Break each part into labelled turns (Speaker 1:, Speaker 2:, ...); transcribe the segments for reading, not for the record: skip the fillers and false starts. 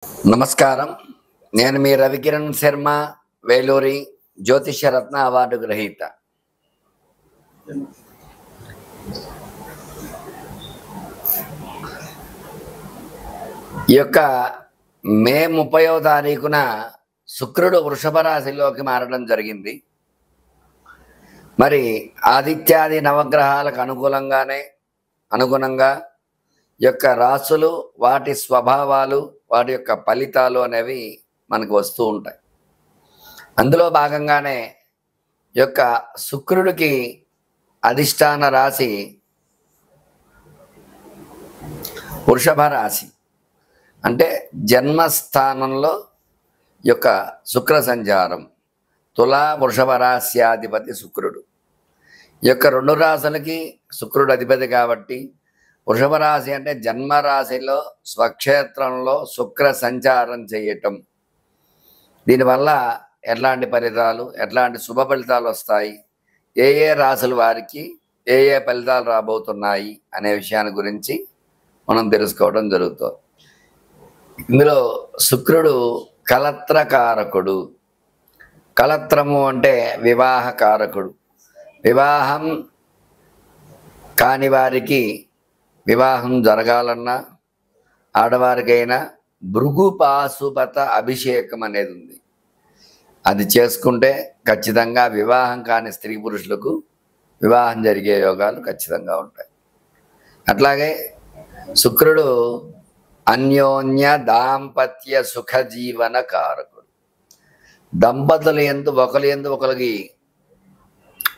Speaker 1: నమస్కారం. నేను మీ రవికిరణ్ శర్మ, వేలూరి జ్యోతిష్య రత్న అవార్డు గ్రహీత. ఈ యొక్క మే 30వ తారీఖున శుక్రుడు వృషభ రాశిలోకి మారడం జరిగింది. మరి ఆదిత్యాది నవగ్రహాలకు అనుగుణంగా ఈ యొక్క రాశులు, వాటి స్వభావాలు, వాటి యొక్క ఫలితాలు అనేవి మనకు వస్తూ ఉంటాయి. అందులో భాగంగానే ఈ యొక్క శుక్రుడికి అధిష్టాన రాశి వృషభ రాశి, అంటే జన్మస్థానంలో ఈ యొక్క శుక్ర సంచారం. తులా వృషభ రాశ్యాధిపతి శుక్రుడు. ఈ యొక్క రెండు రాశులకి శుక్రుడు అధిపతి కాబట్టి వృషభ రాశి అంటే జన్మరాశిలో స్వక్షేత్రంలో శుక్ర సంచారం చేయటం. దీనివల్ల ఎట్లాంటి ఫలితాలు, ఎట్లాంటి శుభ ఫలితాలు వస్తాయి, ఏ ఏ రాశుల వారికి ఏ ఏ ఫలితాలు రాబోతున్నాయి అనే విషయాన్ని గురించి మనం తెలుసుకోవడం జరుగుతుంది. ఇందులో శుక్రుడు కలత్రకారకుడు. కలత్రము అంటే వివాహకారకుడు. వివాహం కాని వారికి వివాహం జరగాలన్నా, ఆడవారికైనా భృగు పాశుపత అభిషేకం అనేది ఉంది. అది చేసుకుంటే ఖచ్చితంగా వివాహం కాని స్త్రీ పురుషులకు వివాహం జరిగే యోగాలు ఖచ్చితంగా ఉంటాయి. అట్లాగే శుక్రుడు అన్యోన్య దాంపత్య సుఖజీవన కారకుడు. దంపతులు ఒకరికి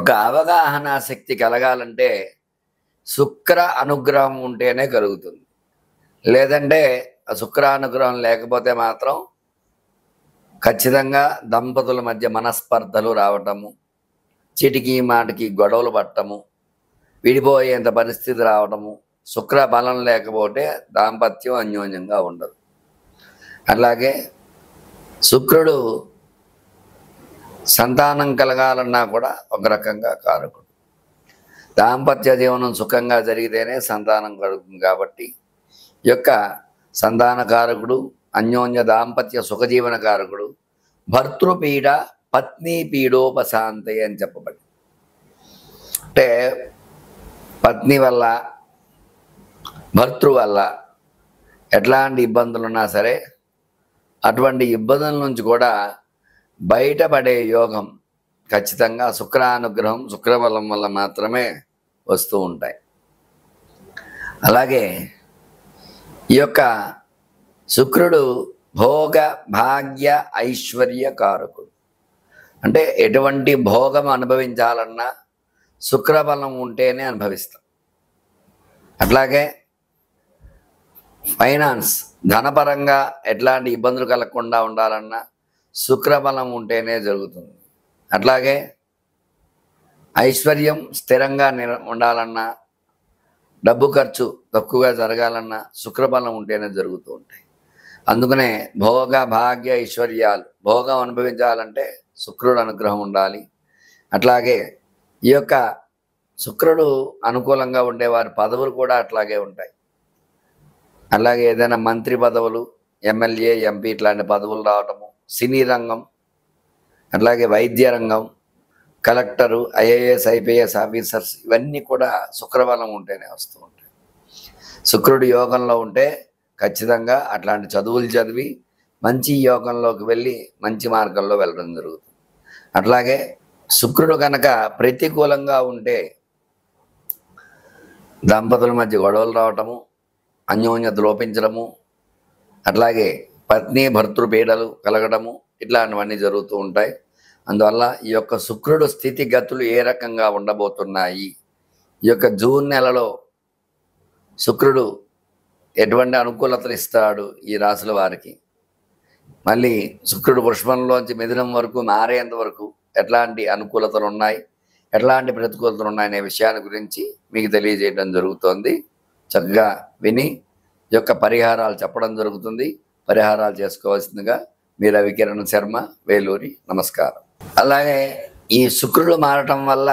Speaker 1: ఒక అవగాహన శక్తి కలగాలంటే శుక్ర అనుగ్రహం ఉంటేనే కలుగుతుంది. లేదంటే శుక్ర అనుగ్రహం లేకపోతే మాత్రం ఖచ్చితంగా దంపతుల మధ్య మనస్పర్ధలు రావటము, చిటికి మాటికి గొడవలు పట్టము, విడిపోయేంత పరిస్థితి రావటము. శుక్ర బలం లేకపోతే దాంపత్యం అన్యోన్యంగా ఉండదు. అలాగే శుక్రుడు సంతానం కలగాలన్నా కూడా ఒక రకంగా కారకుడు. దాంపత్య జీవనం సుఖంగా జరిగితేనే సంతానం కలుగుతుంది. కాబట్టి ఈ యొక్క సంతానకారకుడు, అన్యోన్య దాంపత్య సుఖజీవన కారకుడు, భర్తృపీడ పత్ని పీడోపశాంతి అని చెప్పబడి, అంటే పత్ని వల్ల, భర్తృ వల్ల ఎట్లాంటి ఇబ్బందులు ఉన్నా సరే అటువంటి ఇబ్బందుల నుంచి కూడా బయటపడే యోగం ఖచ్చితంగా శుక్రానుగ్రహం, శుక్రబలం వల్ల మాత్రమే వస్తూ ఉంటాయి. అలాగే ఈ యొక్క శుక్రుడు భోగ భాగ్య ఐశ్వర్య కారకుడు. అంటే ఎటువంటి భోగం అనుభవించాలన్నా శుక్రబలం ఉంటేనే అనుభవిస్తాం. అట్లాగే ఫైనాన్స్, ధనపరంగా ఎట్లాంటి ఇబ్బందులు కలగకుండా ఉండాలన్నా శుక్రబలం ఉంటేనే జరుగుతుంది. అట్లాగే ఐశ్వర్యం స్థిరంగా ఉండాలన్నా, డబ్బు ఖర్చు తక్కువగా జరగాలన్నా శుక్రబలం ఉంటేనే జరుగుతూ ఉంటాయి. అందుకనే భోగ భాగ్య ఐశ్వర్యాలు, భోగం అనుభవించాలంటే శుక్రుడు అనుగ్రహం ఉండాలి. అట్లాగే ఈ యొక్క శుక్రుడు అనుకూలంగా ఉండేవారి పదవులు కూడా అట్లాగే ఉంటాయి. అలాగే ఏదైనా మంత్రి పదవులు, ఎమ్మెల్యే, ఎంపీ ఇట్లాంటి పదవులు రావటము, సినీ రంగం, అట్లాగే వైద్య రంగం, కలెక్టరు, ఐఏఎస్, ఐపీఎస్ ఆఫీసర్స్, ఇవన్నీ కూడా శుక్రబలం ఉంటేనే వస్తూ ఉంటాయి. శుక్రుడు యోగంలో ఉంటే ఖచ్చితంగా అట్లాంటి చదువులు చదివి మంచి యోగంలోకి వెళ్ళి మంచి మార్గంలో వెళ్ళడం జరుగుతుంది. అట్లాగే శుక్రుడు కనుక ప్రతికూలంగా ఉంటే దంపతుల మధ్య గొడవలు రావటము, అన్యోన్యత లోపించడము, అట్లాగే పత్ని భర్తృ పీడలు కలగడము, ఇట్లాంటివన్నీ జరుగుతూ ఉంటాయి. అందువల్ల ఈ యొక్క శుక్రుడు స్థితిగతులు ఏ రకంగా ఉండబోతున్నాయి, ఈ యొక్క జూన్ నెలలో శుక్రుడు ఎటువంటి అనుకూలతలు ఇస్తాడు ఈ రాశుల వారికి, మళ్ళీ శుక్రుడు వృషభంలోంచి మిథునం వరకు మారేంత వరకు ఎట్లాంటి అనుకూలతలు ఉన్నాయి, ఎట్లాంటి ప్రతికూలతలు ఉన్నాయనే విషయాన్ని గురించి మీకు తెలియజేయడం జరుగుతోంది. చక్కగా విని ఈ యొక్క పరిహారాలు చెప్పడం జరుగుతుంది. పరిహారాలు చేసుకోవాల్సిందిగా మీ రవికిరణ్ శర్మ, వేలూరి. నమస్కారం. అలాగే ఈ శుక్రుడు మారటం వల్ల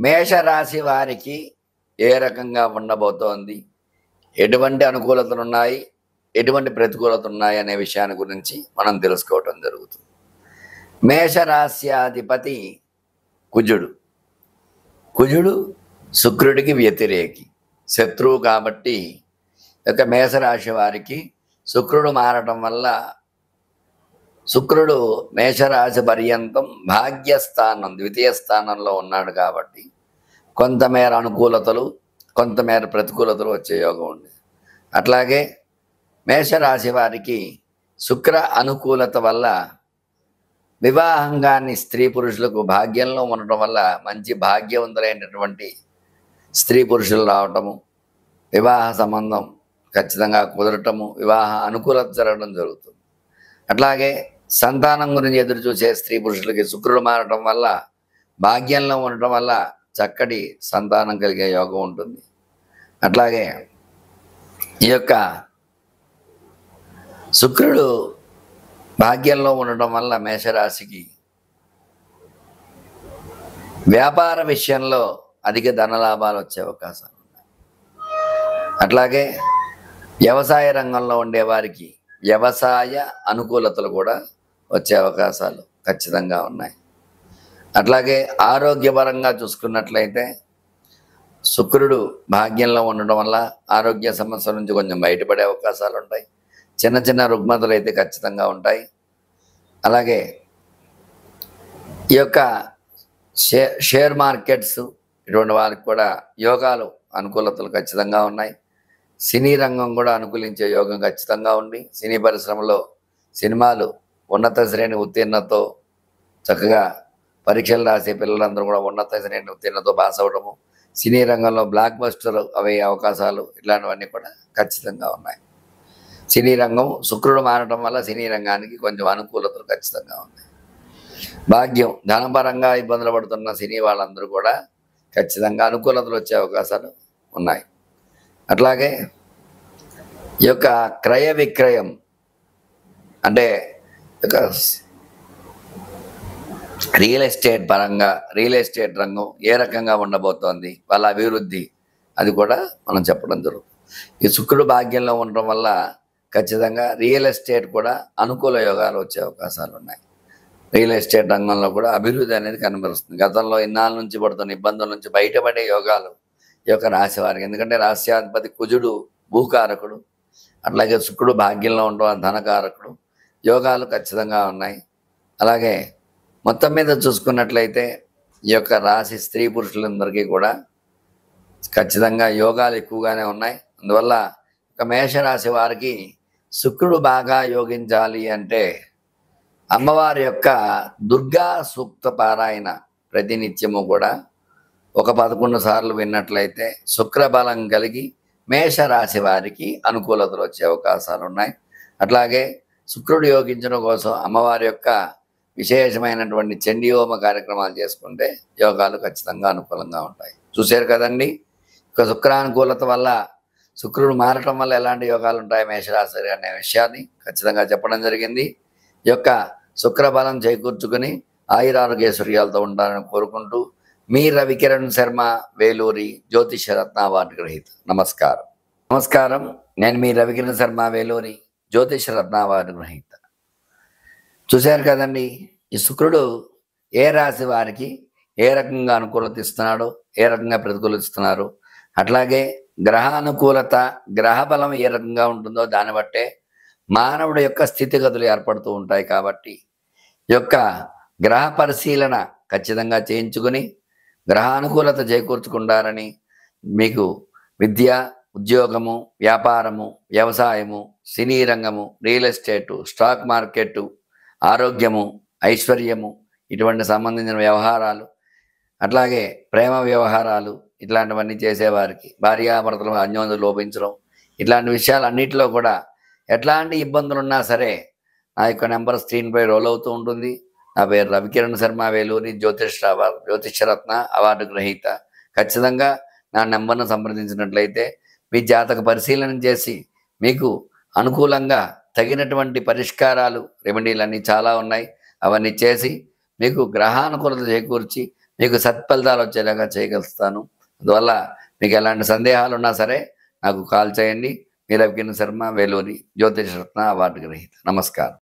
Speaker 1: మేషరాశి వారికి ఏ రకంగా ఉండబోతోంది, ఎటువంటి అనుకూలతలు ఉన్నాయి, ఎటువంటి ప్రతికూలత ఉన్నాయి అనే విషయాన్ని గురించి మనం తెలుసుకోవటం జరుగుతుంది. మేషరాశ్యాధిపతి కుజుడు. కుజుడు శుక్రుడికి వ్యతిరేకి, శత్రువు. కాబట్టి యొక్క మేషరాశి వారికి శుక్రుడు మారటం వల్ల, శుక్రుడు మేషరాశి పర్యంతం భాగ్యస్థానం ద్వితీయ స్థానంలో ఉన్నాడు కాబట్టి కొంతమేర అనుకూలతలు, కొంతమేర ప్రతికూలతలు వచ్చే యోగం ఉంది. అట్లాగే మేషరాశి వారికి శుక్ర అనుకూలత వల్ల వివాహంగాని స్త్రీ పురుషులకు భాగ్యంలో ఉండటం వల్ల మంచి భాగ్యవంతులైనటువంటి స్త్రీ పురుషులు రావటము, వివాహ సంబంధం ఖచ్చితంగా కుదరటము, వివాహ అనుకూలత జరగడం జరుగుతుంది. అట్లాగే సంతానం గురించి ఎదురు చూసే స్త్రీ పురుషులకి శుక్రుడు మారటం వల్ల, భాగ్యంలో ఉండటం వల్ల చక్కటి సంతానం కలిగే యోగం ఉంటుంది. అట్లాగే ఈ యొక్క శుక్రుడు భాగ్యంలో ఉండటం వల్ల మేషరాశికి వ్యాపార విషయంలో అధిక ధనలాభాలు వచ్చే అవకాశాలు ఉన్నాయి. అట్లాగే వ్యవసాయ రంగంలో ఉండేవారికి వ్యవసాయ అనుకూలతలు కూడా వచ్చే అవకాశాలు ఖచ్చితంగా ఉన్నాయి. అట్లాగే ఆరోగ్యపరంగా చూసుకున్నట్లయితే శుక్రుడు భాగ్యంలో ఉండడం వల్ల ఆరోగ్య సమస్యల నుంచి కొంచెం బయటపడే అవకాశాలు ఉంటాయి. చిన్న చిన్న రుగ్మతలు అయితే ఖచ్చితంగా ఉంటాయి. అలాగే ఈ యొక్క షేర్ మార్కెట్స్ ఇటువంటి వారికి కూడా యోగాలు అనుకూలతలు ఖచ్చితంగా ఉన్నాయి. సినీ రంగం కూడా అనుకూలించే యోగం ఖచ్చితంగా ఉంది. సినీ పరిశ్రమలో సినిమాలు ఉన్నత శ్రేణి ఉత్తీర్ణతో చక్కగా పరీక్షలు రాసే పిల్లలందరూ కూడా ఉన్నత శ్రేణి ఉత్తీర్ణతో పాస్ అవ్వడము, సినీ రంగంలో బ్లాక్ బస్టర్ అవే అవకాశాలు ఇలాంటివన్నీ కూడా ఖచ్చితంగా ఉన్నాయి. సినీ రంగం శుక్రుడు మారటం వల్ల సినీ రంగానికి కొంచెం అనుకూలతలు ఖచ్చితంగా ఉన్నాయి. భాగ్యం, ధనపరంగా ఇబ్బందులు పడుతున్న సినీ వాళ్ళందరూ కూడా ఖచ్చితంగా అనుకూలతలు వచ్చే అవకాశాలు ఉన్నాయి. అట్లాగే ఈ యొక్క క్రయ విక్రయం అంటే ఒక రియల్ ఎస్టేట్ పరంగా, రియల్ ఎస్టేట్ రంగం ఏ రకంగా ఉండబోతోంది, వాళ్ళ అభివృద్ధి, అది కూడా మనం చెప్పడం జరుగుతుంది. ఈ శుక్రుడు భాగ్యంలో ఉండటం వల్ల ఖచ్చితంగా రియల్ ఎస్టేట్ కూడా అనుకూల యోగాలు వచ్చే అవకాశాలు ఉన్నాయి. రియల్ ఎస్టేట్ రంగంలో కూడా అభివృద్ధి అనేది కనబరుస్తుంది. గతంలో ఇన్నాళ్ళ నుంచి పడుతున్న ఇబ్బందుల నుంచి బయటపడే యోగాలు ఈ యొక్క రాశి వారికి. ఎందుకంటే రాశ్యాధిపతి కుజుడు భూకారకుడు, అట్లాగే శుక్రుడు భాగ్యంలో ఉండడం ధనకారకుడు, యోగాలు ఖచ్చితంగా ఉన్నాయి. అలాగే మొత్తం మీద చూసుకున్నట్లయితే ఈ యొక్క రాశి స్త్రీ పురుషులందరికీ కూడా ఖచ్చితంగా యోగాలు ఎక్కువగానే ఉన్నాయి. అందువల్ల ఒక మేషరాశి వారికి శుక్రుడు బాగా యోగించాలి అంటే అమ్మవారి యొక్క దుర్గా సూక్త పారాయణ ప్రతినిత్యము కూడా ఒక 11 సార్లు విన్నట్లయితే శుక్రబలం కలిగి మేషరాశి వారికి అనుకూలతలు వచ్చే అవకాశాలు ఉన్నాయి. అట్లాగే శుక్రుడు యోగించడం కోసం అమ్మవారి యొక్క విశేషమైనటువంటి చండీ హోమ కార్యక్రమాలు చేసుకుంటే యోగాలు ఖచ్చితంగా అనుకూలంగా ఉంటాయి. చూశారు కదండి, ఇక శుక్రానుకూలత వల్ల, శుక్రుడు మారటం వల్ల ఎలాంటి యోగాలు ఉంటాయి మేషరాశి అనే విషయాన్ని ఖచ్చితంగా చెప్పడం జరిగింది. ఈ యొక్క శుక్రబలం చేకూర్చుకుని ఆయురారోగ్యశ్వర్యాలతో ఉండాలని కోరుకుంటూ మీ రవికిరణ్ శర్మ, వేలూరి, జ్యోతిష రత్న అవార్డు గ్రహీత. నమస్కారం. నమస్కారం. నేను మీ రవికిరణ్ శర్మ, వేలూరి, జ్యోతిష రత్న అవార్డు గ్రహీత. చూశారు కదండి, ఈ శుక్రుడు ఏ రాశి వారికి ఏ రకంగా అనుకూలత ఇస్తున్నాడో, ఏ రకంగా ప్రతికూలిస్తున్నారు, అట్లాగే గ్రహానుకూలత, గ్రహ బలం ఏ రకంగా ఉంటుందో దాన్ని బట్టే మానవుడి యొక్క స్థితిగతులు ఏర్పడుతూ ఉంటాయి. కాబట్టి ఈ యొక్క గ్రహ పరిశీలన ఖచ్చితంగా చేయించుకుని గ్రహానుకూలత చేకూర్చుకుంటారని మీకు విద్య, ఉద్యోగము, వ్యాపారము, వ్యవసాయము, సినీ రంగము, రియల్ ఎస్టేటు, స్టాక్ మార్కెట్టు, ఆరోగ్యము, ఐశ్వర్యము, ఇటువంటి సంబంధించిన వ్యవహారాలు, అట్లాగే ప్రేమ వ్యవహారాలు, ఇట్లాంటివన్నీ చేసేవారికి భార్యాభర్తలు అన్యోన్యత లోపించడం, ఇట్లాంటి విషయాలన్నింటిలో కూడా ఎట్లాంటి ఇబ్బందులు ఉన్నా సరే నా యొక్క నెంబర్ స్క్రీన్పై రోల్ అవుతూ ఉంటుంది. నా పేరు రవికిరణ్ శర్మ, వేలూరి, జ్యోతిషరత్న అవార్డు గ్రహీత. ఖచ్చితంగా నా నెంబర్ను సంప్రదించినట్లయితే మీ జాతక పరిశీలన చేసి మీకు అనుకూలంగా తగినటువంటి పరిష్కారాలు, రెమెడీలన్నీ చాలా ఉన్నాయి, అవన్నీ చేసి మీకు గ్రహానుకూలత చేకూర్చి మీకు సత్ఫలితాలు వచ్చేలాగా చేయగలుగుతాను. అందువల్ల మీకు ఎలాంటి సందేహాలు ఉన్నా సరే నాకు కాల్ చేయండి. మీ రవికిరణ్ శర్మ, వేలూరి జ్యోతిష రత్న అవార్డు గ్రహీత. నమస్కారం.